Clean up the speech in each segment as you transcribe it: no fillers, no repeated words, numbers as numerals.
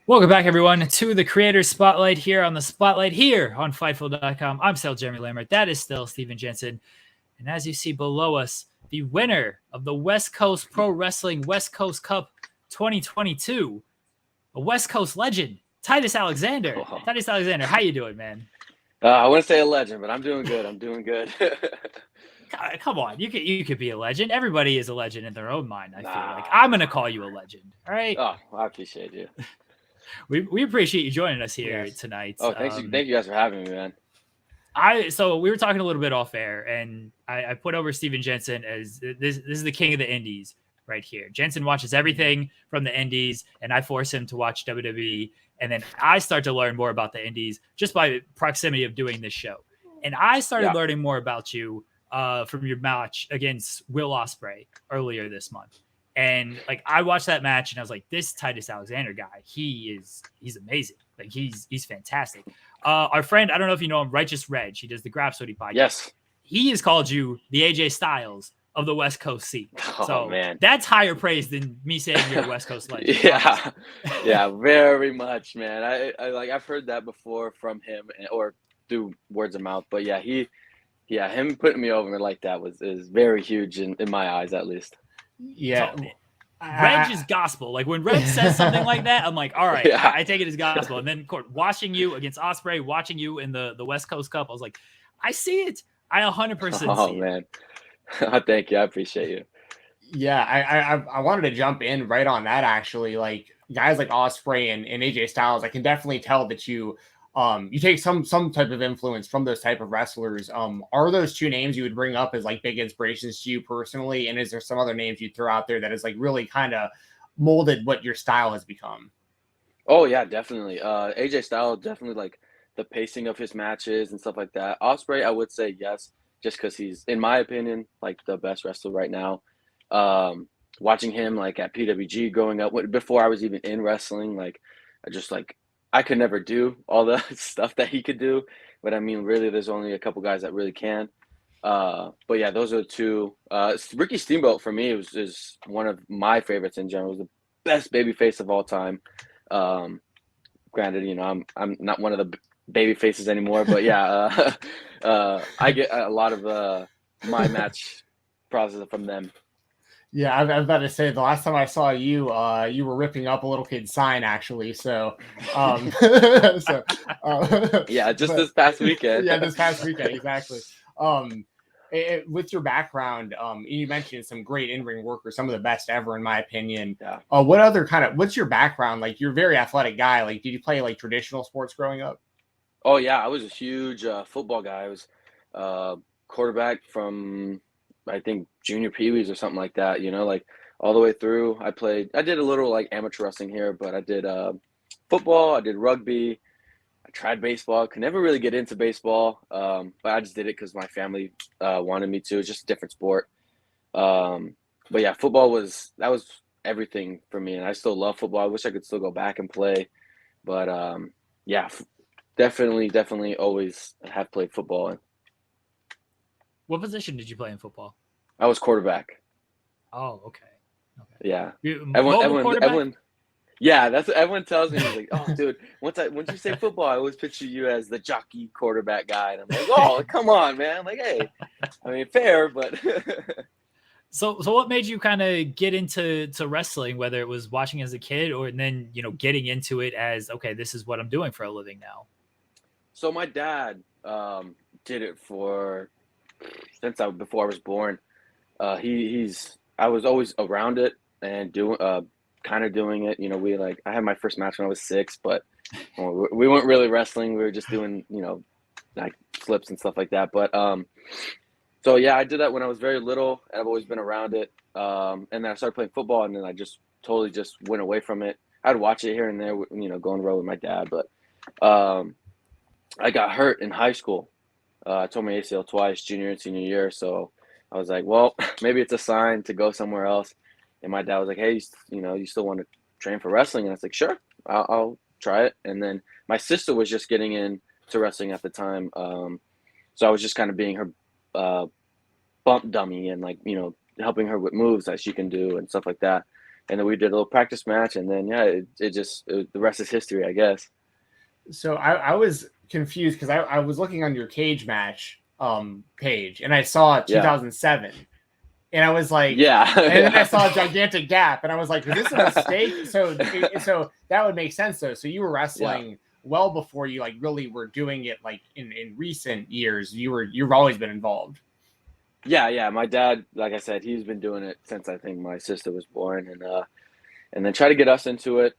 Welcome back, everyone, to the Creators Spotlight here on the Spotlight here on Fightful.com. I'm still Jeremy Lambert. That is still Steven Jensen. And as you see below us, the winner of the West Coast Pro Wrestling West Coast Cup 2022, a West Coast legend, Titus Alexander. Oh. Titus Alexander, how you doing, man? I wouldn't say a legend, but I'm doing good. I'm doing good. Come on, you could be a legend. Everybody is a legend in their own mind. I feel like I'm gonna call you a legend. All right. Oh, I appreciate you. We appreciate you joining us here tonight. Oh, thank you guys for having me, man. So we were talking a little bit off air, and I put over Steven Jensen as this is the king of the indies right here. Jensen watches everything from the indies, and I force him to watch WWE. And then I start to learn more about the indies just by proximity of doing this show. And I started learning more about you from your match against Will Ospreay earlier this month. And like I watched that match and I was like, this Titus Alexander guy, he's amazing. Like he's fantastic. Our friend, I don't know if you know him, Righteous Reg, he does the Grapsody podcast. Yes. He has called you the AJ Styles of the West Coast scene. Oh, so man. That's higher praise than me saying you're a West Coast legend. Yeah, very much, man. I've heard that before from him or through words of mouth. But yeah, him putting me over like that is very huge in my eyes, at least. Yeah. So, Reg is gospel. Like when Reg says something like that, I'm like, all right, I take it as gospel. And then watching you against Ospreay, watching you in the West Coast Cup, I was like, I see it. I 100% see it. Oh, man. Thank you. I appreciate you. Yeah, I wanted to jump in right on that, actually. Like guys like Ospreay and AJ Styles, I can definitely tell that you take some type of influence from those type of wrestlers. Are those two names you would bring up as like big inspirations to you personally? And is there some other names you'd throw out there that is like really kind of molded what your style has become? Oh yeah, definitely. AJ Styles, definitely like the pacing of his matches and stuff like that. Ospreay, I would say yes, just because he's, in my opinion, like the best wrestler right now. Watching him like at PWG growing up, before I was even in wrestling, like I could never do all the stuff that he could do, but I mean, really, there's only a couple guys that really can. But yeah, those are the two. Ricky Steamboat for me is one of my favorites in general. He was the best babyface of all time. Granted, you know, I'm not one of the baby faces anymore, but yeah, I get a lot of my match process from them. Yeah, I was about to say the last time I saw you, you were ripping up a little kid's sign, actually. So, yeah, this past weekend. Yeah, this past weekend, exactly. With your background, you mentioned some great in-ring workers, some of the best ever, in my opinion. Yeah. What's your background? Like, you're a very athletic guy. Like, did you play like traditional sports growing up? Oh yeah, I was a huge football guy. I was quarterback from, I think, junior peewees or something like that, you know, like all the way through. I did a little like amateur wrestling here, but I did football, I did rugby, I tried baseball, could never really get into baseball, but I just did it because my family wanted me to. It's just a different sport. But yeah, football was everything for me, and I still love football. I wish I could still go back and play, but yeah, definitely always have played football. What position did you play in football? I was quarterback. Oh, okay. Yeah. Everyone. Yeah, that's what everyone tells me. Like, oh, dude, once you say football, I always picture you as the jockey quarterback guy, and I'm like, oh, come on, man. Like, hey, I mean, fair, but. So what made you kind of get into wrestling, whether it was watching as a kid or then, you know, getting into it as, okay, this is what I'm doing for a living now? So my dad did it before I was born. I was always around it and doing it. You know, I had my first match when I was 6, but we weren't really wrestling. We were just doing, you know, like flips and stuff like that. But so yeah, I did that when I was very little, and I've always been around it. And then I started playing football, and then I just totally just went away from it. I'd watch it here and there, you know, go on the road with my dad. But I got hurt in high school. I tore my ACL twice, junior and senior year. So I was like, well, maybe it's a sign to go somewhere else. And my dad was like, hey, you know, you still want to train for wrestling? And I was like, sure, I'll try it. And then my sister was just getting into wrestling at the time. So I was just kind of being her bump dummy and, like, you know, helping her with moves that she can do and stuff like that. and then we did a little practice match, and then the rest is history, I guess. So I was confused because I was looking on your cage match page, and I saw 2007. And I was like, yeah. And then I saw a gigantic gap, and I was like, is this a mistake? So that would make sense though. So you were wrestling well before you like really were doing it like in recent years. You've always been involved. Yeah. My dad, like I said, he's been doing it since I think my sister was born, and then try to get us into it.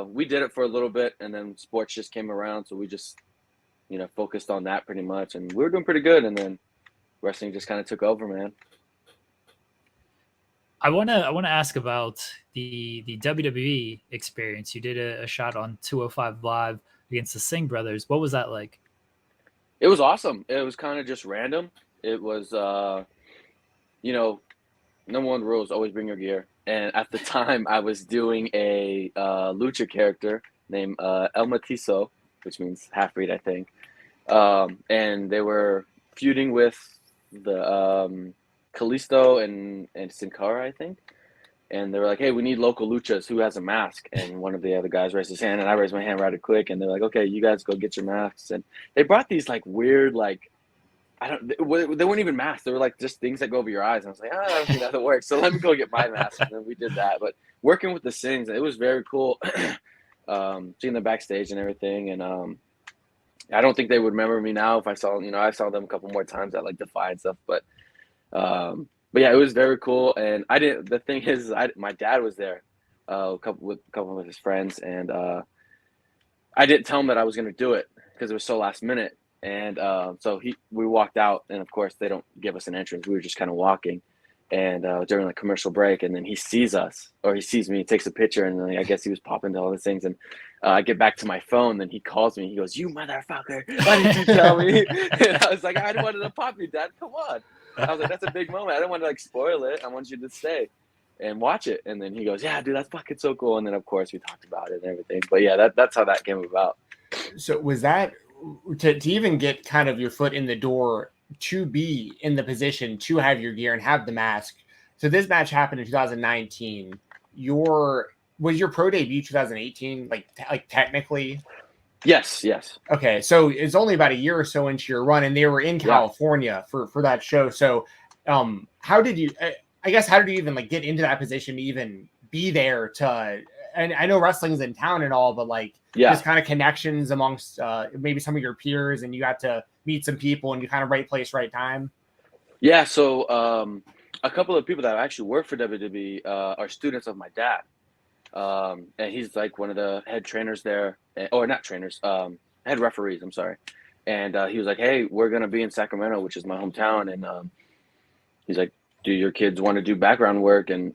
We did it for a little bit, and then sports just came around, so we just focused on that pretty much, and we were doing pretty good, and then wrestling just kind of took over, man. I wanna ask about the WWE experience. You did a shot on 205 Live against the Singh brothers. What was that like? It was awesome. It was kind of just random. It was, number one rule is always bring your gear. And at the time, I was doing a lucha character named El Matizo, which means half-breed, I think. And they were feuding with the Kalisto and Sin Cara, I think. And they were like, hey, we need local luchas. Who has a mask? And one of the other guys raised his hand, and I raised my hand right quick. And they're like, okay, you guys go get your masks. And they brought these like weird, like, they weren't even masks. They were like just things that go over your eyes. And I was like, I don't think that'll work. So let me go get my mask. And then we did that. But working with the Singhs, it was very cool. Seeing them backstage and everything. And I don't think they would remember me now if I saw them a couple more times at like Defy and stuff. But yeah, it was very cool. And the thing is, my dad was there a couple of his friends. And I didn't tell him that I was going to do it because it was so last minute. And so we walked out, and of course they don't give us an entrance. We were just kind of walking, and during the commercial break, and then he sees us, or he sees me, takes a picture, and then I guess he was popping to all these things. And I get back to my phone, then he calls me. He goes, "You motherfucker! Why didn't you tell me?" And I was like, "I wanted to pop you, Dad. Come on." I was like, "That's a big moment. I don't want to like spoil it. I want you to stay and watch it." And then he goes, "Yeah, dude, that's fucking so cool." And then of course we talked about it and everything. But yeah, that's how that came about. So was that to even get kind of your foot in the door to be in the position to have your gear and have the mask? So this match happened in 2019. Was your pro debut 2018? Like technically? Yes. Okay, so it's only about a year or so into your run, and they were in California for that show. So, how did you even like get into that position to even be there to? And I know wrestling's in town and all, but like just kind of connections amongst maybe some of your peers, and you got to meet some people, and you kind of right place, right time. Yeah. So a couple of people that actually work for WWE are students of my dad. And he's like one of the head trainers there, or not trainers, head referees. I'm sorry. And he was like, "Hey, we're gonna be in Sacramento, which is my hometown." And he's like, "Do your kids want to do background work?" And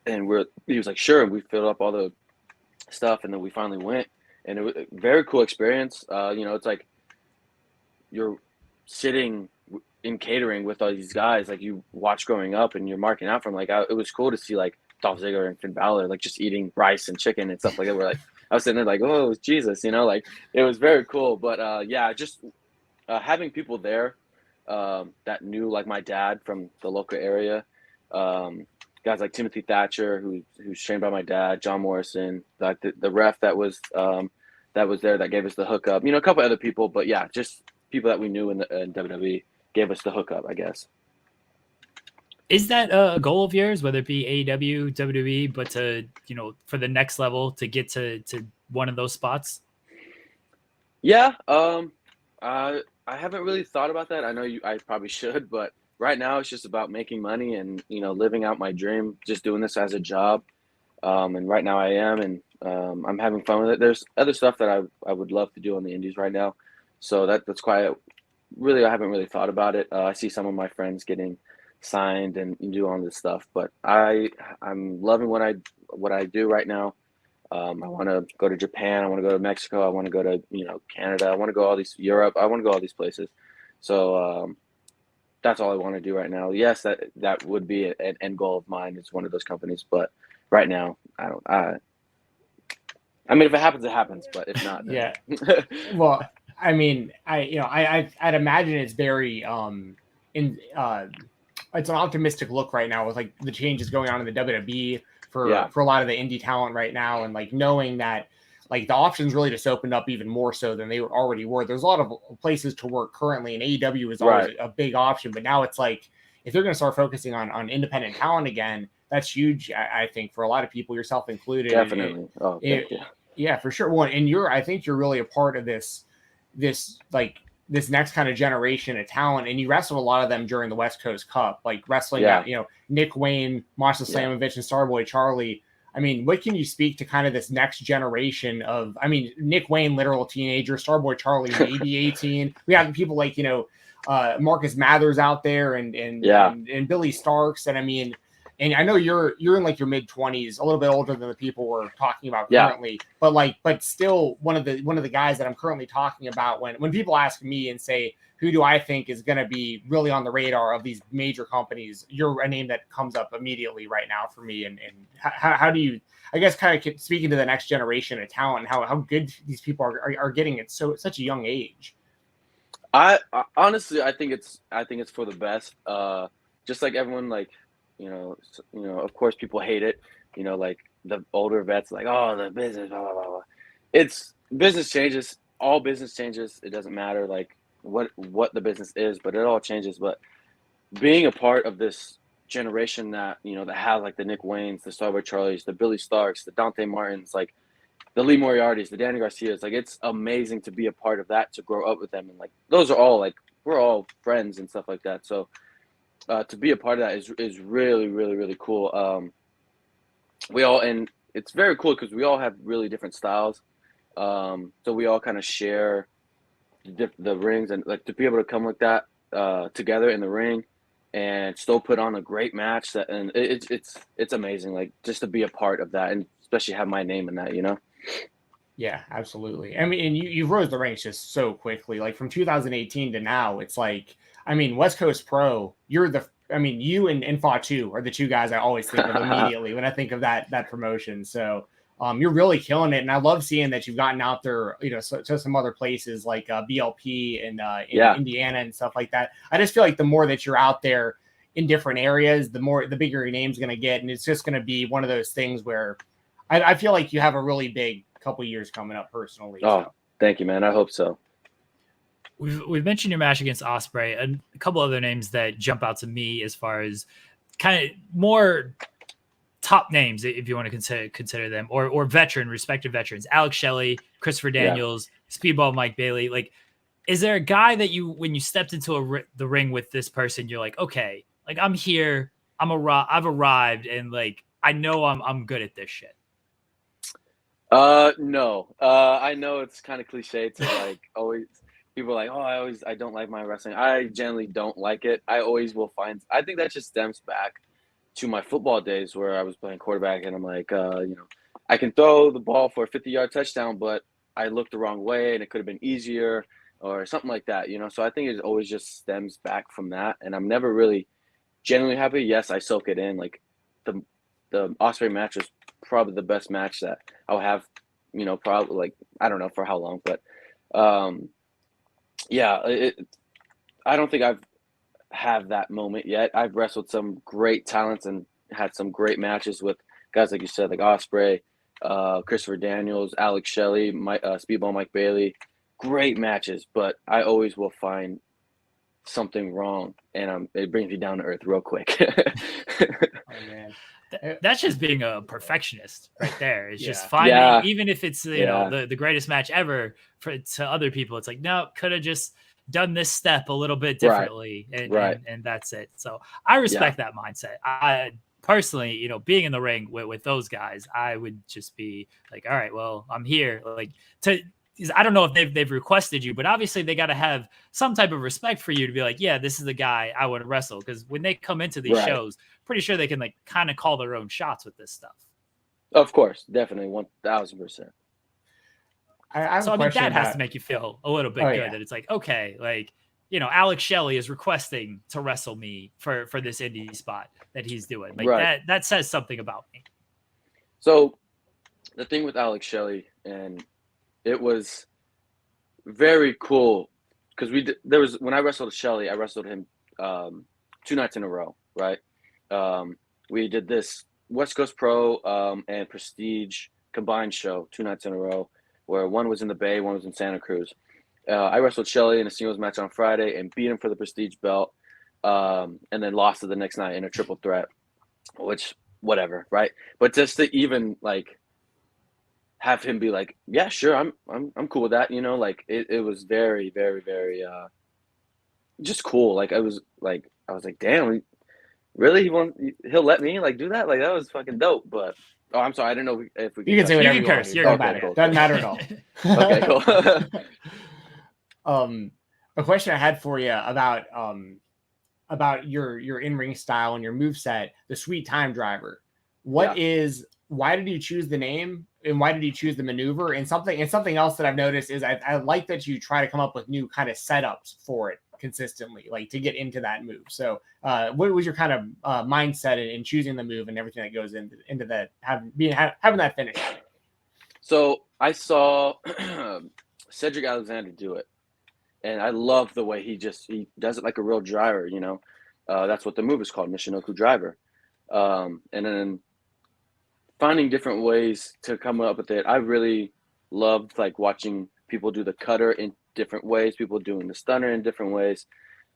he was like, "Sure." And we filled up all the stuff, and then we finally went, and it was a very cool experience. It's like you're sitting in catering with all these guys like you watch growing up, and you're marking out from like it was cool to see like Dolph Ziggler and Finn Balor like just eating rice and chicken and stuff like that. We're like, I was sitting there like, oh Jesus, like it was very cool. But just having people there that knew like my dad from the local area, guys like Timothy Thatcher who's trained by my dad, John Morrison, like the ref that was there that gave us the hookup, a couple other people, but yeah, just people that we knew in WWE gave us the hookup, I guess. Is that a goal of yours, whether it be AEW, WWE, but to, for the next level to get to one of those spots? Yeah. I haven't really thought about that. I know I probably should, but right now it's just about making money and, living out my dream, just doing this as a job. And right now I am, and I'm having fun with it. There's other stuff that I would love to do on the indies right now. So that's quite really, I haven't really thought about it. I see some of my friends getting signed and do all this stuff, but I'm loving what I do right now. I want to go to Japan. I want to go to Mexico. I want to go to Canada. I want to go all these Europe. I want to go all these places. So that's all I want to do right now. Yes, that would be an end goal of mine. It's one of those companies, but right now I mean, if it happens, it happens. But if not, then... yeah. Well, I mean, I'd imagine it's very it's an optimistic look right now with like the changes going on in the WWE for a lot of the indie talent right now, and like knowing that like the options really just opened up even more so than they already were. There's a lot of places to work currently, and AEW is always a big option, but now it's like if they're going to start focusing on independent talent again, that's huge. I think for a lot of people, yourself included. Definitely. Thank you. Yeah, for sure. Well, and I think you're really a part of this next kind of generation of talent, and you wrestled a lot of them during the West Coast Cup, like wrestling, Nick Wayne, Masha Slamovich, and Starboy Charlie. I mean, what can you speak to kind of this next generation of, I mean, Nick Wayne, literal teenager, Starboy Charlie, maybe 18. We have people like, Marcus Mathers out there and Billy Starks. And I mean, and I know you're in like your mid 20s, a little bit older than the people we're talking about currently, but still one of the guys that I'm currently talking about when people ask me and say, who do I think is going to be really on the radar of these major companies? You're a name that comes up immediately right now for me. And how do you, I guess, kind of speaking to the next generation of talent and how good these people are getting at such a young age? I honestly, I think it's for the best. Just like everyone, like, of course people hate it, like the older vets, like, oh, the business, blah, blah, blah, blah. It's business changes. All business changes. It doesn't matter like what the business is, but it all changes. But being a part of this generation that, that have like the Nick Waynes, the Starboy Charlies, the Billy Starks, the Dante Martins, like the Lee Moriartys, the Danny Garcias, like it's amazing to be a part of that, to grow up with them. And like, those are all like, we're all friends and stuff like that. So to be a part of that is really, really, really cool. And it's very cool because we all have really different styles. So we all kind of share the rings, and like to be able to come like that together in the ring and still put on a great match, and it's amazing, like just to be a part of that, and especially have my name in that, Yeah, absolutely. I mean, and you've rose the ranks just so quickly, like from 2018 to now. It's like, I mean, West Coast Pro, you and Fatu are the two guys I always think of immediately when I think of that promotion. So you're really killing it. And I love seeing that you've gotten out there, to some other places like BLP and in Indiana and stuff like that. I just feel like the more that you're out there in different areas, the bigger your name's going to get. And it's just going to be one of those things where I feel like you have a really big couple years coming up personally. Oh, thank you, man. I hope so. We've mentioned your match against Ospreay, and a couple other names that jump out to me as far as kind of more top names, if you want to consider them, or respected veterans. Alex Shelley, Christopher Daniels, Speedball Mike Bailey. Like, is there a guy that when you stepped into the ring with this person, you're like, okay, like I'm here, I've arrived, and like I know I'm good at this shit? No. I know it's kind of cliche to like always. People are like, oh, I don't like my wrestling. I generally don't like it. I always will find. I think that just stems back to my football days where I was playing quarterback, and I'm like, I can throw the ball for a 50-yard touchdown, but I looked the wrong way, and it could have been easier or something like that, So I think it always just stems back from that, and I'm never really genuinely happy. Yes, I soak it in. Like the Ospreay match was probably the best match that I'll have, probably like I don't know for how long, but I don't think I've had that moment yet. I've wrestled some great talents and had some great matches with guys like you said, like Ospreay, Christopher Daniels, Alex Shelley, Speedball Mike Bailey. Great matches, but I always will find something wrong, and it brings me down to earth real quick. Oh man. That's just being a perfectionist right there. It's just finding, even if it's the greatest match ever to other people, it's like, no, could have just done this step a little bit differently, and that's it. So I respect that mindset. I personally, being in the ring with those guys, I would just be like, all right, well, I'm here. Like I don't know if they've requested you, but obviously they got to have some type of respect for you to be like, yeah, this is the guy I want to wrestle. Because when they come into these shows, pretty sure they can like kind of call their own shots with this stuff. Of course, definitely 1,000%. I mean, that has to make you feel a little bit good that it's like, okay, like, Alex Shelley is requesting to wrestle me for this indie spot that he's doing. Like that says something about me. So the thing with Alex Shelley, and it was very cool because when I wrestled Shelley, I wrestled him 2 nights in a row, right? We did this West Coast Pro and Prestige combined show 2 nights in a row, where one was in the Bay, one was in Santa Cruz. I wrestled Shelley in a singles match on Friday and beat him for the Prestige belt, and then lost it the next night in a triple threat, which whatever, right? But just to even like have him be like, yeah, sure, I'm cool with that, you know, like it was very, very, very just cool. Like I was like, damn, really, he'll let me like do that? Like that was fucking dope. But I'm sorry, I don't know if we You can say whatever you you can want. curse. It Okay, doesn't matter at all. Okay, cool. A question I had for you about your in-ring style and your moveset, the Sweet Time Driver. Why did you choose the name, and why did you choose the maneuver? And something else that I've noticed is I like that you try to come up with new kind of setups for it consistently, like to get into that move. So what was your kind of mindset in choosing the move and everything that goes into that, having that finish? So I saw Cedric Alexander do it, and I love the way he does it like a real driver, you know. That's what the move is called, Michinoku Driver. And then finding different ways to come up with it. I really loved like watching people do the cutter in different ways, people doing the stunner in different ways.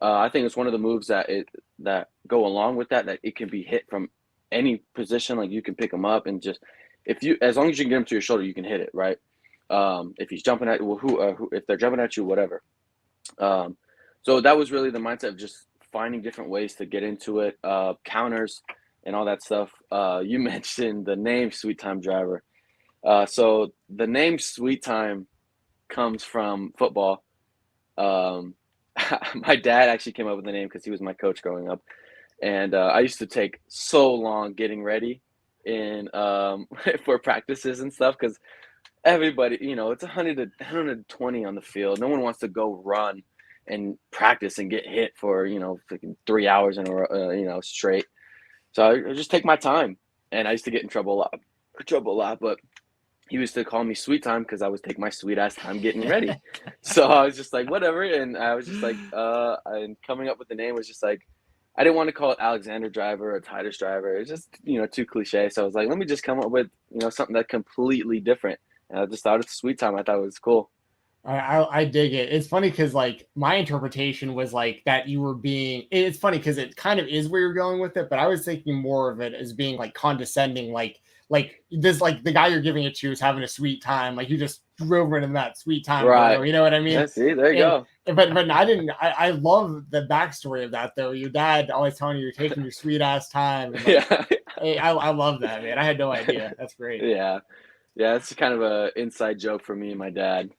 I think it's one of the moves that go along with that it can be hit from any position. Like you can pick them up and just as long as you can get them to your shoulder, you can hit it, right? If he's jumping at you, if they're jumping at you, whatever. So that was really the mindset of just finding different ways to get into it, counters and all that stuff. You mentioned the name Sweet Time Driver. So the name Sweet Time comes from football. My dad actually came up with the name because he was my coach growing up. And I used to take so long getting ready for practices and stuff because everybody, you know, it's 100 to 120 on the field. No one wants to go run and practice and get hit for, you know, 3 hours in a row, you know, straight. So I just take my time, and I used to get in trouble a lot, but he used to call me Sweet Time because I was taking my sweet ass time getting ready. So I was just like, whatever. And I was just like, and coming up with the name was just like, I didn't want to call it Alexander Driver or Titus Driver. It's just, you know, too cliche. So I was like, let me just come up with, you know, something that's completely different. And I just thought it's Sweet Time. I thought it was cool. I dig it. It's funny because like my interpretation was like that you were being. It's funny because it kind of is where you're going with it, but I was thinking more of it as being like condescending, like this, like the guy you're giving it to is having a sweet time, like you just drove into that sweet time, right? Bro, you know what I mean? Yeah, see, there you go. But I didn't. I love the backstory of that though. Your dad always telling you you're taking your sweet ass time. And, like, yeah, hey, I love that, man. I had no idea. That's great. Yeah, it's kind of an inside joke for me and my dad.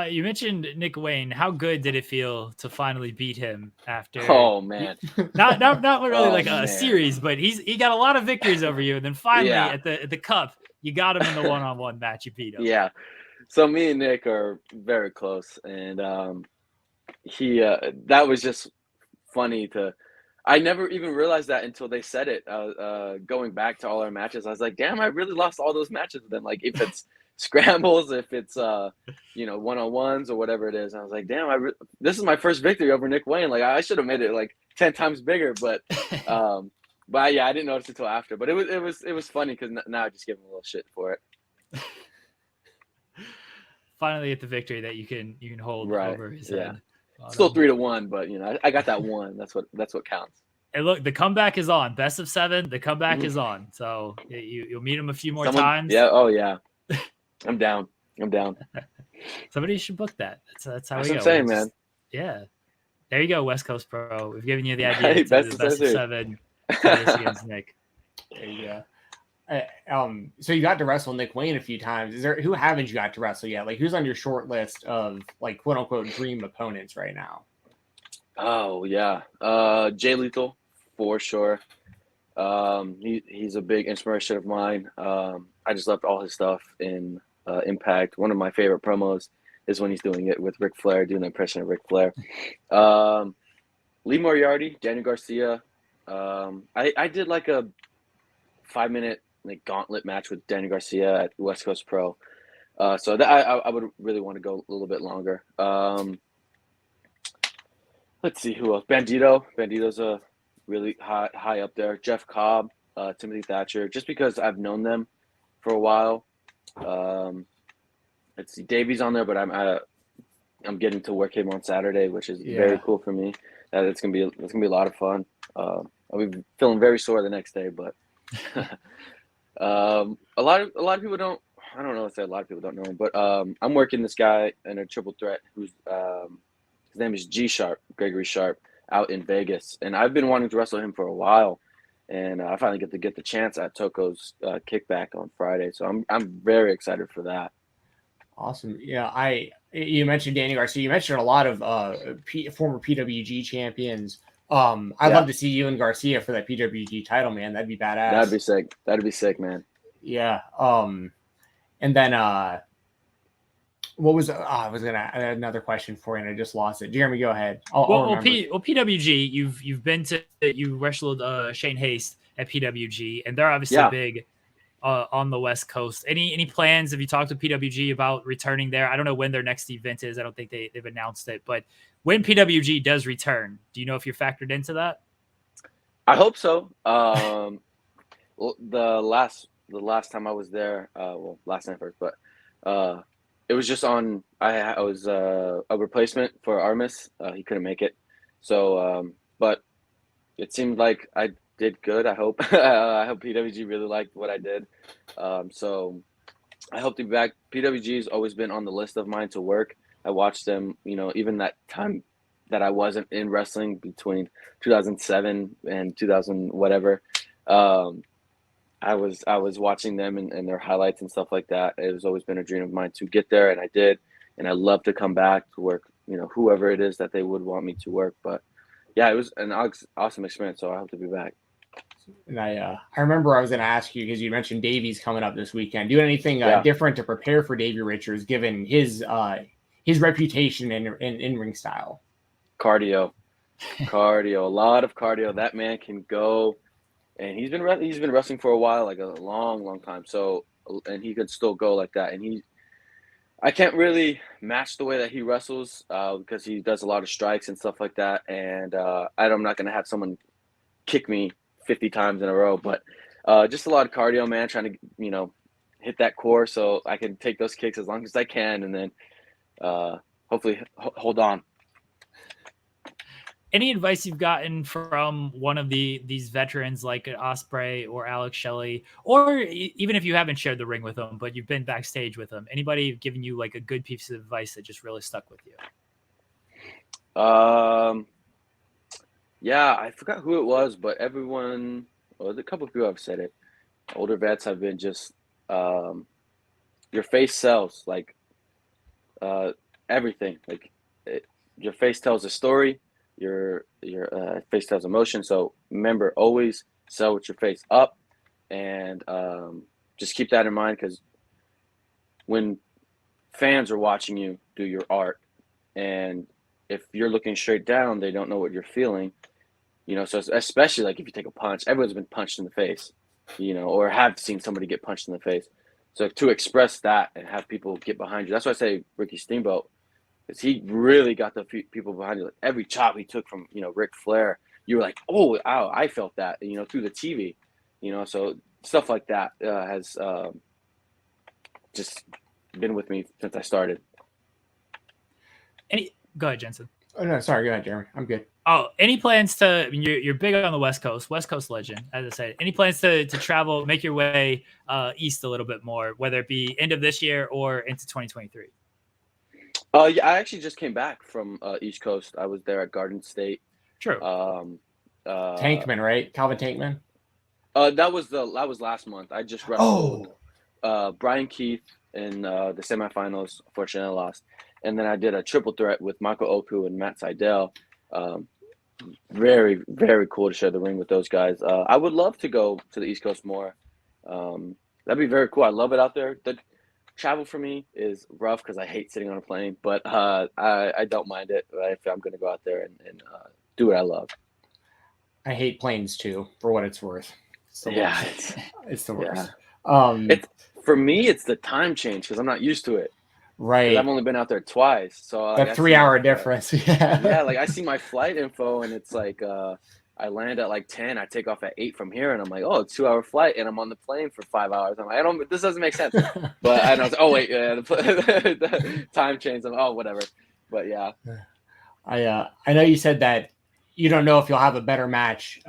You mentioned Nick Wayne. How good did it feel to finally beat him after? Oh man, not really like a series, but he got a lot of victories over you, and then finally at the Cup, you got him in the one-on-one match. You beat him. Yeah, so me and Nick are very close, and he that was just funny to. I never even realized that until they said it. Going back to all our matches, I was like, "Damn, I really lost all those matches with them." Like, if it's scrambles, if it's you know, one-on-ones or whatever it is, I was like, "Damn, this is my first victory over Nick Wayne. Like, I should have made it like 10 times bigger." But yeah, I didn't notice it until after. But it was funny because now I just give him a little shit for it. Finally, get the victory that you can hold over his head. Still 3-1, but you know, I got that one. That's what counts. And look, the comeback is on. Best of 7. The comeback is on. So you'll meet him a few more times. Yeah. Oh yeah. I'm down. Somebody should book that. That's how we go. What I'm saying, man. Yeah. There you go, West Coast Pro. We've given you the idea to best do the best of 7 against Nick. There you go. So you got to wrestle Nick Wayne a few times. Who haven't you got to wrestle yet? Like, who's on your short list of like quote unquote dream opponents right now? Oh yeah, Jay Lethal for sure. He's a big inspiration of mine. I just loved all his stuff in Impact. One of my favorite promos is when he's doing it with Ric Flair, doing an impression of Ric Flair. Lee Moriarty, Daniel Garcia. I did like a 5-minute like gauntlet match with Daniel Garcia at West Coast Pro. So that I would really want to go a little bit longer. Let's see who else. Bandito. Bandito's really high up there. Jeff Cobb, Timothy Thatcher, just because I've known them for a while. Let's see, Davey's on there, but I'm getting to work him on Saturday, which is very cool for me. It's gonna be a lot of fun. I'll be feeling very sore the next day, but a lot of people don't. I don't know if a lot of people don't know him, but I'm working this guy in a triple threat who's his name is Gregory Sharp, out in Vegas, and I've been wanting to wrestle him for a while, and I finally get the chance at Toko's kickback on Friday, so I'm very excited for that. Awesome. Yeah, you mentioned Danny Garcia. You mentioned a lot of former PWG champions. I'd love to see you and Garcia for that PWG title, man. That'd be badass. That'd be sick, man. Yeah. And then what was I was gonna add another question for you, and I just lost it. Jeremy, go ahead. PWG, you've been to, you wrestled Shane Haste at PWG, and they're obviously big on the West Coast. Any plans? Have you talked to PWG about returning there? I don't know when their next event is. I don't think they've announced it, but when PWG does return, do you know if you're factored into that? I hope so. The last time I was there, last night first, but it was just on. I was a replacement for Armis. He couldn't make it, so but it seemed like I did good. I hope I hope PWG really liked what I did. So I hope to be back. PWG has always been on the list of mine to work. I watched them, even that time that I wasn't in wrestling between 2007 and 2000 whatever. I was watching them and their highlights and stuff like that. It has always been a dream of mine to get there, and I did. And I love to come back to work, whoever it is that they would want me to work. But yeah, it was an awesome experience. So I hope to be back. And I remember I was going to ask you, because you mentioned Davey's coming up this weekend. Do anything different to prepare for Davey Richards, given his reputation in ring style? Cardio, a lot of cardio. That man can go, and he's been wrestling for a while, like a long time. So, and he could still go like that. And I can't really match the way that he wrestles because he does a lot of strikes and stuff like that. And I'm not going to have someone kick me 50 times in a row, but just a lot of cardio, man, trying to, hit that core so I can take those kicks as long as I can, and then hopefully hold on. Any advice you've gotten from one of these veterans like Ospreay or Alex Shelley, or even if you haven't shared the ring with them, but you've been backstage with them, anybody giving you like a good piece of advice that just really stuck with you? Yeah, I forgot who it was, but a couple of people have said it. Older vets have been just, your face sells, like everything. Like your face tells a story. Your face tells emotion. So remember, always sell with your face up, and just keep that in mind, because when fans are watching you do your art, and if you're looking straight down, they don't know what you're feeling. So especially like if you take a punch, everyone's been punched in the face, or have seen somebody get punched in the face. So to express that and have people get behind you, that's why I say Ricky Steamboat, because he really got the people behind you. Like every chop he took from, Ric Flair, you were like, oh, ow, I felt that, through the TV, so stuff like that has just been with me since I started. Go ahead, Jensen. Oh, no, sorry. Go ahead, Jeremy. I'm good. Oh, any plans to, you're big on the West Coast legend, as I said, any plans to travel, make your way east a little bit more, whether it be end of this year or into 2023? Yeah, I actually just came back from East Coast. I was there at Garden State. True. Tankman, right? Calvin Tankman. That was last month. I just wrestled Brian Keith in the semifinals. Fortunately, I lost. And then I did a triple threat with Michael Oku and Matt Seidel. Very, very cool to share the ring with those guys. I would love to go to the East Coast more. That'd be very cool. I love it out there. The travel for me is rough because I hate sitting on a plane, but I don't mind it if I'm going to go out there and do what I love. I hate planes too, for what it's worth. It's the worst. Yeah. For me, it's the time change because I'm not used to it. Right. I've only been out there twice, so that 3 hour difference. Yeah, like I see my flight info and it's like I land at like 10. I take off at 8 from here, and I'm like, oh, it's a 2-hour flight, and I'm on the plane for 5 hours. I'm like, this doesn't make sense. But I know. Oh wait, the time change. Oh, whatever. But yeah. I know you said that you don't know if you'll have a better match,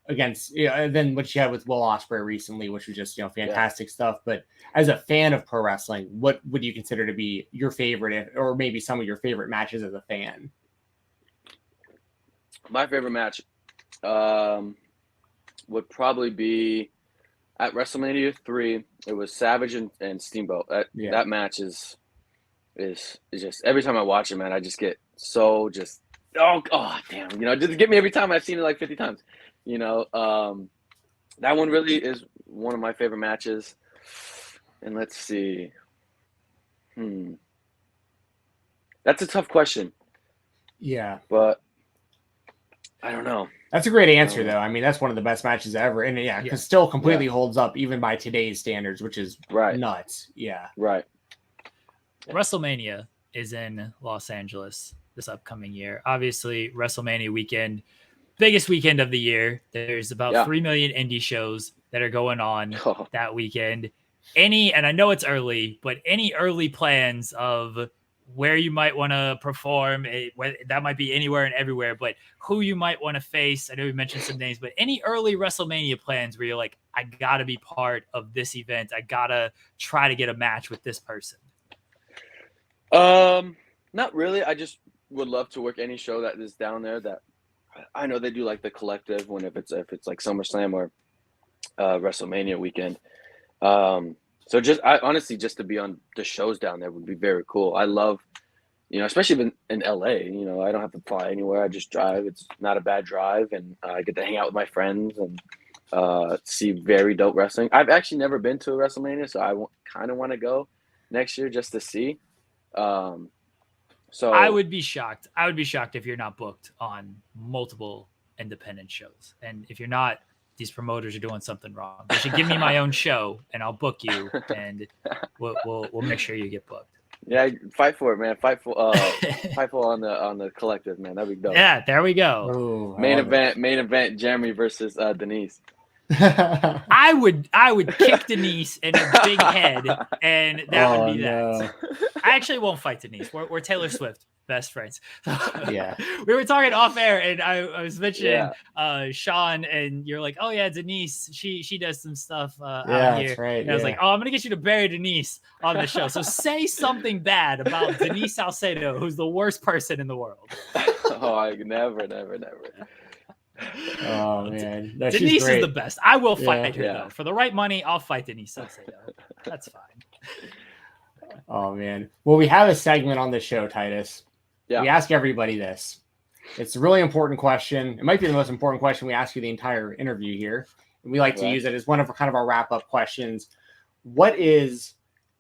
against than what you had with Will Ospreay recently, which was just fantastic stuff. But as a fan of pro wrestling, what would you consider to be your favorite, or maybe some of your favorite matches as a fan? My favorite match would probably be at WrestleMania 3. It was Savage and Steamboat. That match is just, every time I watch it, man, I just get so just oh damn, just get me every time. I've seen it like 50 times. That one really is one of my favorite matches. And let's see. That's a tough question. Yeah. But I don't know. That's a great answer, though. I mean, that's one of the best matches ever. And because still completely holds up even by today's standards, which is nuts. Yeah. Right. WrestleMania is in Los Angeles this upcoming year. Obviously, WrestleMania weekend, biggest weekend of the year. There's about 3 million indie shows that are going on that weekend. And I know it's early, but any early plans of where you might want to perform, that might be anywhere and everywhere, but who you might want to face. I know we mentioned some names, but any early WrestleMania plans where you're like, I got to be part of this event. I got to try to get a match with this person. Not really. I just would love to work any show that is down there. That I know they do like the collective if it's like SummerSlam or WrestleMania weekend. So honestly, just to be on the shows down there would be very cool. I love, especially in LA, I don't have to fly anywhere. I just drive. It's not a bad drive, and I get to hang out with my friends and see very dope wrestling. I've actually never been to a WrestleMania, so I kind of want to go next year just to see. So I would be shocked. I would be shocked if you're not booked on multiple independent shows, and if you're not, these promoters are doing something wrong. They should give me my own show, and I'll book you, and we'll make sure you get booked. Yeah, fight for it, man. Fightful on the collective, man. That'd be dope. Yeah, there we go. Ooh, main event, Jeremy versus Denise. I would kick Denise in her big head, and that would be that. No. I actually won't fight Denise. We're Taylor Swift best friends. Yeah. We were talking off air, and I was mentioning Sean, and you're like, oh yeah, Denise, she does some stuff out here. That's right. And I was like, oh, I'm gonna get you to bury Denise on the show. So say something bad about Denise Salcedo, who's the worst person in the world. Oh, I never. Oh man, no, Denise is the best. I will fight her though. For the right money, I'll fight Denise Salcedo. That's fine. Oh man. Well, we have a segment on the show, Titus. Yeah. We ask everybody this. It's a really important question. It might be the most important question we ask you the entire interview here. And we like to use it as one of kind of our wrap-up questions. What is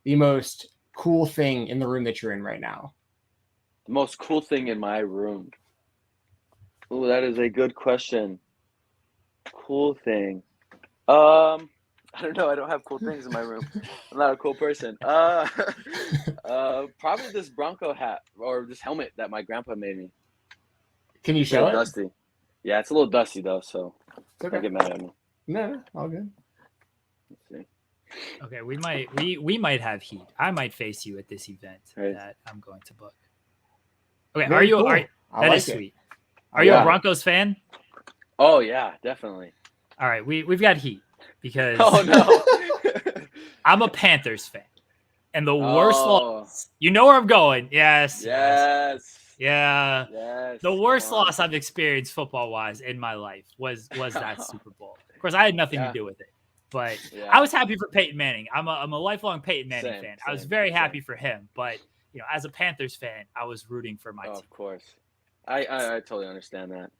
the most cool thing in the room that you're in right now? The most cool thing in my room. Oh, that is a good question. Cool thing. I don't know. I don't have cool things in my room. I'm not a cool person. Probably this Bronco hat or this helmet that my grandpa made me. Can you show it? Dusty. Yeah, it's a little dusty though, so don't get mad at me. No, all good. Let's see. Okay, we might have heat. I might face you at this event that I'm going to book. Okay, Very cool. That is sweet. Are you a Broncos fan? Oh yeah, definitely. All right, we've got heat because I'm a Panthers fan, and the worst loss. You know where I'm going? Yes. Yeah. Yes. The worst loss I've experienced football wise in my life was that Super Bowl. Of course, I had nothing to do with it, but I was happy for Peyton Manning. I'm a lifelong Peyton Manning fan. I was very happy for him, but as a Panthers fan, I was rooting for my team. Of course, I totally understand that.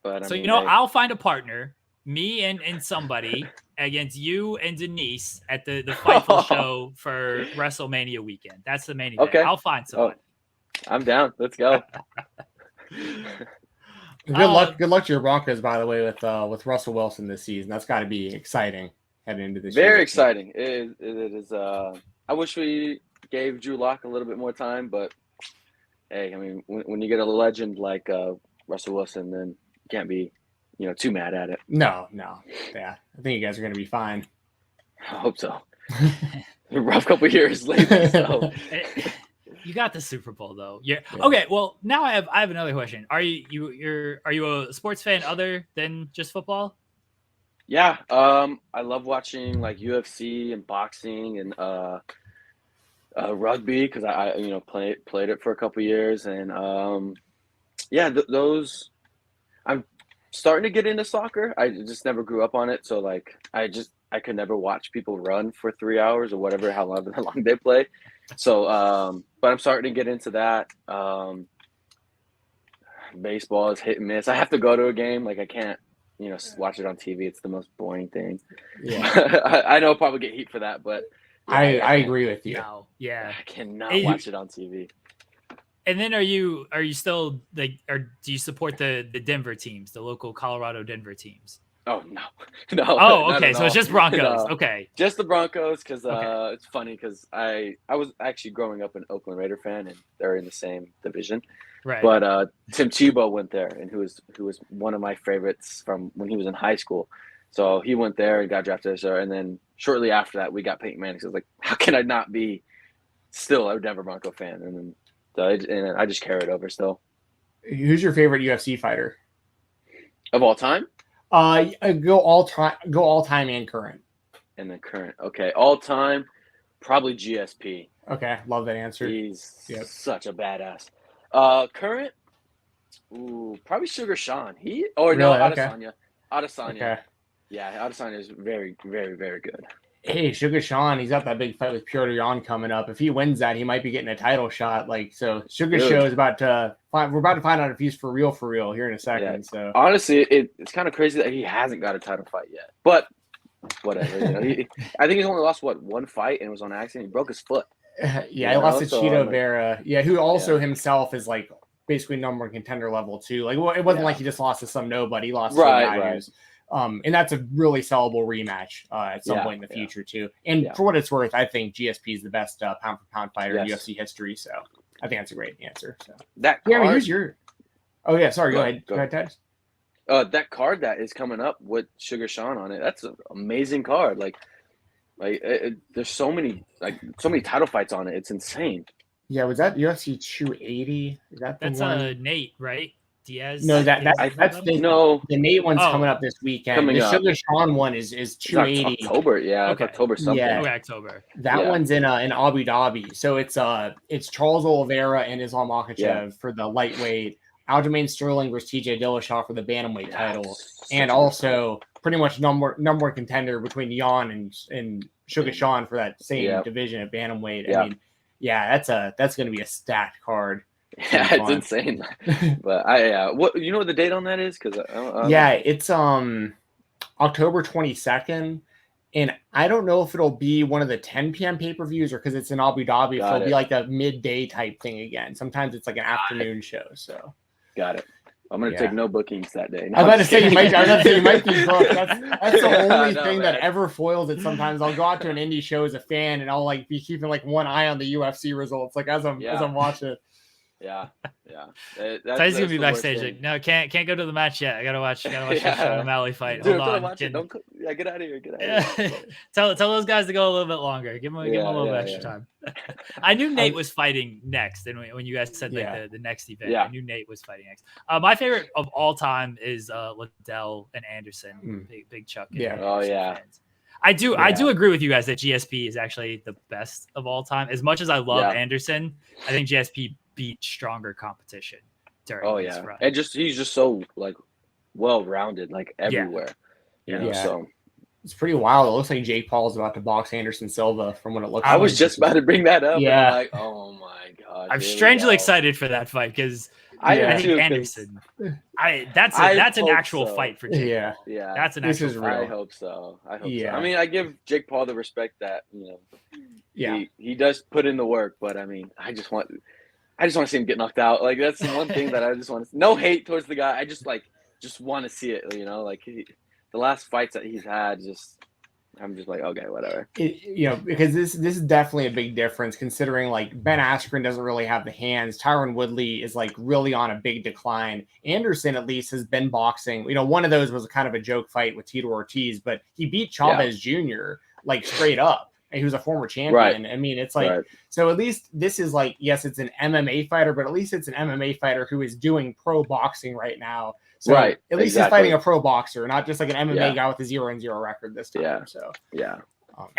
But I'll find a partner, me and somebody against you and Denise at the Fightful show for WrestleMania weekend. That's the main event. Okay. I'll find somebody. I'm down. Let's go. Good luck to your Broncos, by the way, with Russell Wilson this season. That's got to be exciting heading into this year. Very exciting. It is. I wish we gave Drew Lock a little bit more time, but hey, I mean, when you get a legend like Russell Wilson, then you too mad at it. No. Yeah, I think you guys are going to be fine. I hope so. A rough couple of years lately. So. You got the Super Bowl though. Yeah. Okay. Well, now I have another question. Are you a sports fan other than just football? Yeah. I love watching like UFC and boxing and rugby because I played it for a couple of years and those. I'm starting to get into soccer. I just never grew up on it, so like I could never watch people run for 3 hours or whatever how long they play. So but I'm starting to get into that. Baseball is hit and miss. I have to go to a game. Like I can't watch it on TV. It's the most boring thing. Yeah. I know I'll probably get heat for that, but I agree with you. No, yeah. I cannot watch it on TV. And then are you still like, or do you support the Denver teams, the local Colorado Denver teams? Oh no. Oh, okay. So it's just Broncos. No. Okay. Just the Broncos because it's funny because I was actually growing up an Oakland Raider fan and they're in the same division. Right. But Tim Tebow went there and who was one of my favorites from when he was in high school. So he went there and got drafted there. And then shortly after that, we got Peyton Manning. So I was like, how can I not be still a Denver Bronco fan? And then I just carry it over still. Who's your favorite UFC fighter of all time? Go all time and current. And then current. Okay, all time, probably GSP. Okay, love that answer. He's such a badass. Current, probably Sugar Sean. Adesanya. Adesanya. Okay. Yeah, Adesanya is very, very, very good. Hey, Sugar Sean, he's got that big fight with Petr Yan coming up. If he wins that, he might be getting a title shot. Like, so Sugar Show is we're about to find out if he's for real here in a second. Yeah. So honestly, it's kind of crazy that he hasn't got a title fight yet. But whatever. I think he's only lost one fight and it was on accident. He broke his foot. He lost to Cheeto Vera. Yeah, who also himself is like basically number one contender level too. Like, well, it wasn't like he just lost to some nobody. He lost to a guy who's and that's a really sellable rematch at some point in the future too. And for what it's worth, I think GSP is the best pound for pound fighter in UFC history. So I think that's a great answer. So who's your? Oh yeah, sorry. Go ahead. Go ahead, Titus. That card that is coming up with Sugar Sean on it. That's an amazing card. There's so many title fights on it. It's insane. Yeah, was that UFC 280? That's Nate, right? Diaz. No, that's the Nate one's coming up this weekend. The Sugar Sean one is 280. It's October, It's October something. Yeah. October. That one's in Abu Dhabi. So it's Charles Oliveira and Islam Makhachev for the lightweight. Aljamain Sterling versus TJ Dillashaw for the bantamweight title, and also pretty much number one contender between Yan and Sugar Sean for that same division at bantamweight. I mean, that's going to be a stacked card. Yeah, it's insane. But what the date on that is? Because it's October 22nd, and I don't know if it'll be one of the 10 p.m. pay-per-views or because it's in Abu Dhabi, if it'll be like a midday type thing again. Sometimes it's like an afternoon show. So got it. I'm gonna take no bookings that day. No, I'm about to say you might be booked. That's the only thing that ever foils it. Sometimes I'll go out to an indie show as a fan, and I'll like be keeping like one eye on the UFC results, like as I'm watching it. Yeah. Titus gonna be backstage. Like, no, can't go to the match yet. I gotta watch the Sean O'Malley fight. Dude, hold on. Get out of here. Tell those guys to go a little bit longer. Give them a little bit extra time. I knew Nate was fighting next, and when you guys said the next event, I knew Nate was fighting next. My favorite of all time is Liddell and Anderson. Big Chuck. Fans. I do agree with you guys that GSP is actually the best of all time. As much as I love Anderson, I think GSP beat stronger competition during his run. And he's just so like well-rounded, like everywhere. So it's pretty wild. It looks like Jake Paul is about to box Anderson Silva from what it looks like. I was just about to bring that up. Yeah. And I'm like, oh my god. I'm strangely excited for that fight because I think Anderson. That's an actual fight for Jake. Yeah. That's an actual fight. I hope so. I mean, I give Jake Paul the respect that he does put in the work, but I mean, I just want to see him get knocked out. Like that's the one thing that I just want to. No hate towards the guy. I just want to see it. Like the last fights that he's had, I'm just like, okay, whatever. Because this is definitely a big difference considering like Ben Askren doesn't really have the hands. Tyron Woodley is like really on a big decline. Anderson at least has been boxing. One of those was kind of a joke fight with Tito Ortiz, but he beat Chavez Jr. like straight up. And he was a former champion. Right. I mean, it's like, so at least this is like, yes, it's an MMA fighter, but at least it's an MMA fighter who is doing pro boxing right now. So at least he's fighting a pro boxer, not just like an MMA guy with a 0-0 record this time. Yeah. So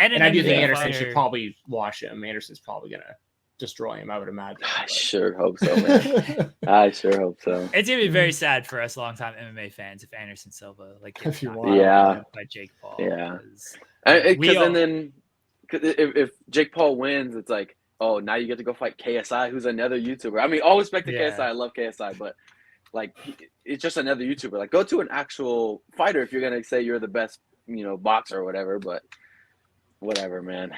and I do think Anderson should probably wash him. Anderson's probably gonna destroy him, I would imagine. I sure hope so, man. I sure hope so. It's gonna be very sad for us longtime MMA fans if Anderson Silva gets by Jake Paul. Yeah. Because then if Jake Paul wins, it's like, oh, now you get to go fight KSI, who's another YouTuber. I mean, all respect to KSI. I love KSI, but like, it's just another YouTuber. Like, go to an actual fighter if you're gonna say you're the best, boxer or whatever. But whatever, man.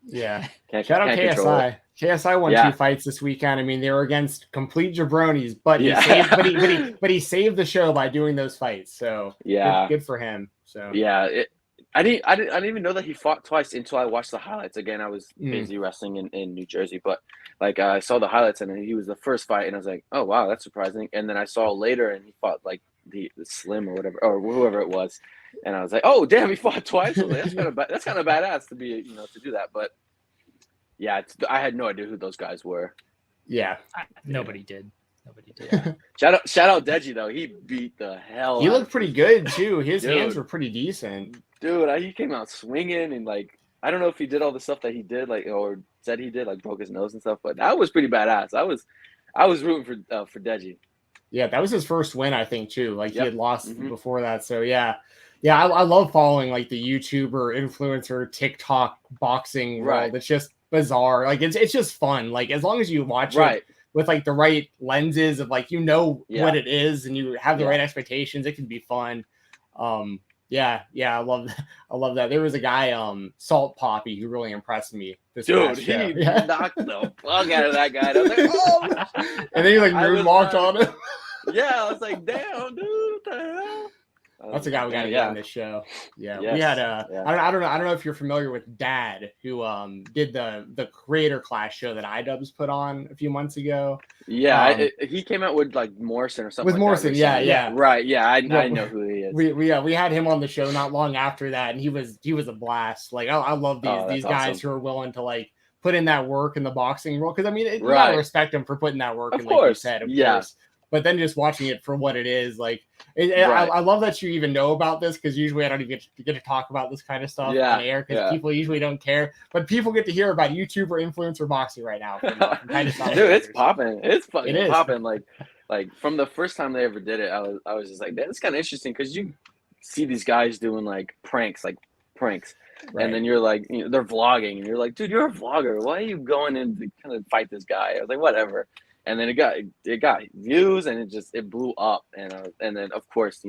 Yeah. Shout out KSI. KSI won 2 fights this weekend. I mean, they were against complete jabronis, but he saved, but he saved the show by doing those fights. So good for him. So I didn't even know that he fought twice until I watched the highlights. Again, I was busy wrestling in New Jersey, but like I saw the highlights and he was the first fight, and I was like, oh wow, that's surprising. And then I saw later, and he fought like the Slim or whatever, or whoever it was, and I was like, oh damn, he fought twice. I was like, that's kind of badass to be to do that. But yeah, I had no idea who those guys were. Yeah, nobody did. Shout out Deji though. He beat the hell. He looked pretty good too. His hands were pretty decent. Dude, he came out swinging, and like, I don't know if he did all the stuff that he did, like, or said he did, like broke his nose and stuff, but that was pretty badass. I was rooting for Deji. Yeah, that was his first win, I think, too. Like he had lost before that. So yeah, I love following like the YouTuber, influencer, TikTok boxing world. It's just bizarre. Like it's just fun. Like as long as you watch it with like the right lenses of like what it is and you have the right expectations, it can be fun. Yeah, I love that. There was a guy, Salt Poppy, who really impressed me. Dude, he knocked the fuck out of that guy. And I was like, oh! And then he like moonwalked on him. Yeah, I was like, damn, dude, what the hell? That's a guy we got to get on this show. Yeah, we had I don't know if you're familiar with Dad, who did the creator class show that iDubbbz put on a few months ago. Yeah, he came out with like Morrison or something. With Morrison, yeah. Right, yeah, I know who he is. We had him on the show not long after that, and he was a blast. Like I love these guys who are willing to like put in that work in the boxing world, because I mean, you gotta respect him for putting that work in, like you said, of course. But then just watching it for what it is, like, I love that you even know about this, because usually I don't even get to talk about this kind of stuff on air, because people usually don't care. But people get to hear about YouTuber influencer boxing right now. From Dude, it's popping. It's fucking popping. Like from the first time they ever did it, I was just like, that's kind of interesting, because you see these guys doing like pranks. Right. And then you're like, they're vlogging, and you're like, dude, you're a vlogger. Why are you going in to kind of fight this guy? I was like, whatever. And then it got views, and it blew up. And then of course,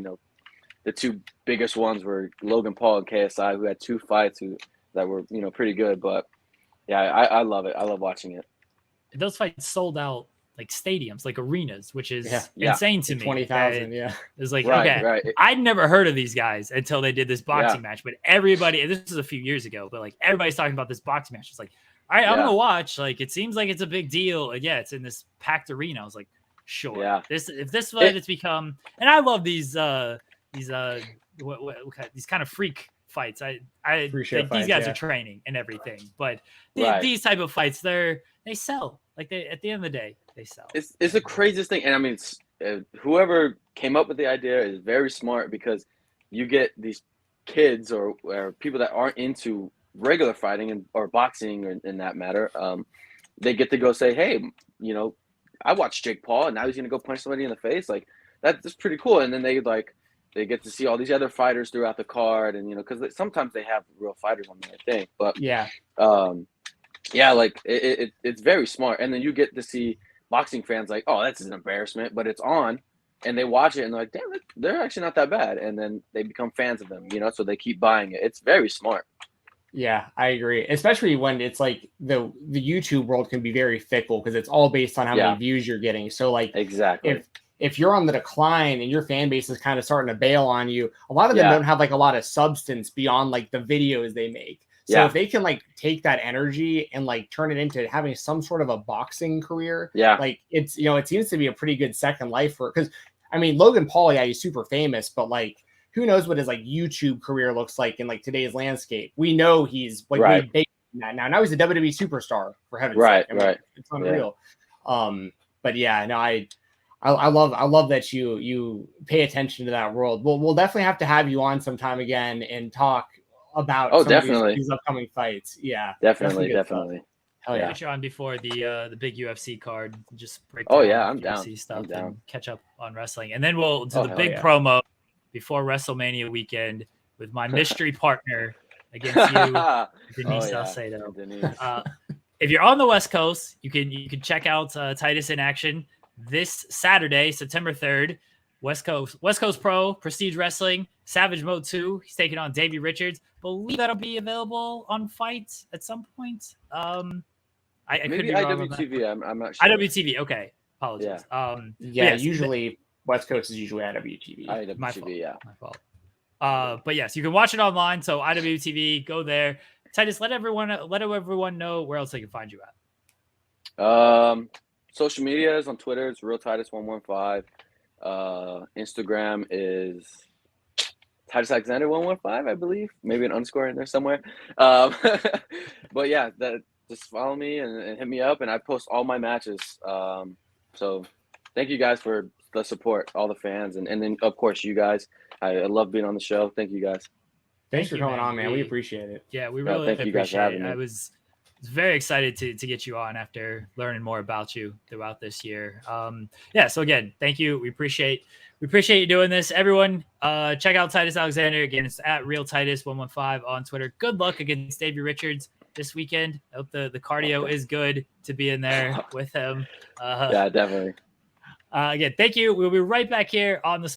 the two biggest ones were Logan Paul and KSI, who had 2 fights that were pretty good. But yeah, I love it. I love watching it. Those fights sold out like stadiums, like arenas, which is insane to me. 20,000, It's like, I'd never heard of these guys until they did this boxing match. But everybody, this was a few years ago, but like everybody's talking about this boxing match. It's like, all right, I'm gonna watch. Like, it seems like it's a big deal. It's in this packed arena. I was like, sure. Yeah. This what it's become, and I love these kind of freak fights. I think these guys are training and everything, but these type of fights, they sell. Like at the end of the day, they sell. It's the craziest thing, and I mean, whoever came up with the idea is very smart, because you get these kids or people that aren't into regular fighting or boxing or in that matter, they get to go say, hey, I watched Jake Paul, and now he's gonna go punch somebody in the face. Like, that's pretty cool. And then they get to see all these other fighters throughout the card, and because sometimes they have real fighters on there, I think. But like it's very smart. And then you get to see boxing fans like, oh, that's an embarrassment, but it's on, and they watch it and they're like, damn, they're actually not that bad, and then they become fans of them, so they keep buying it. It's very smart. Yeah, I agree. Especially when it's like the YouTube world can be very fickle, because it's all based on how many views you're getting. So like, exactly, if you're on the decline and your fan base is kind of starting to bail on you, a lot of them Yeah. don't have like a lot of substance beyond like the videos they make. So Yeah. if they can like take that energy and like turn it into having some sort of a boxing career, Yeah. like it's, you know, it seems to be a pretty good second life for, because I mean, Logan Paul, yeah, he's super famous, but like, who knows what his like YouTube career looks like in like today's landscape. We know he's like Right. way big now he's a WWE superstar, for heaven's Right. sake. I mean, Right. it's unreal. But yeah, no, I love that you pay attention to that world. We'll definitely have to have you on sometime again and talk about some definitely. of these upcoming fights. Yeah, Definitely. Hell yeah. Get you on before the big UFC card. Just break Oh, down yeah, I'm UFC down. stuff I'm down. and catch up on wrestling. And then we'll do the hell big yeah. promo before WrestleMania weekend with my mystery partner against you, Denise Salcedo. Denise. If you're on the West Coast, you can check out Titus in action this Saturday, September 3rd. West Coast Pro, Prestige Wrestling, Savage Mode 2. He's taking on Davey Richards. Believe that'll be available on Fight at some point. I could Maybe be wrong on that. IWTV. I'm not sure. IWTV. Okay, apologies. Yeah, usually West Coast is usually IWTV. IWTV, My fault. yeah. My fault. But yes, you can watch it online. So IWTV, go there. Titus, let everyone know where else they can find you at. Social media is on Twitter. It's Real Titus 115. Instagram is Titus Alexander 115, I believe. Maybe an underscore in there somewhere. But yeah, just follow me and hit me up, and I post all my matches. So thank you guys for the support, all the fans, and then of course you guys. I love being on the show. Thank you guys. Thanks for coming on, man. We appreciate it. Yeah, we really thank you guys for appreciate having it. me. I was very excited to get you on after learning more about you throughout this year. So again, thank you. We appreciate you doing this. Everyone, check out Titus Alexander. Again, it's at Real Titus 115 on Twitter. Good luck against Davey Richards this weekend. I hope the cardio is good to be in there with him. Yeah, definitely. Again, thank you. We'll be right back here on the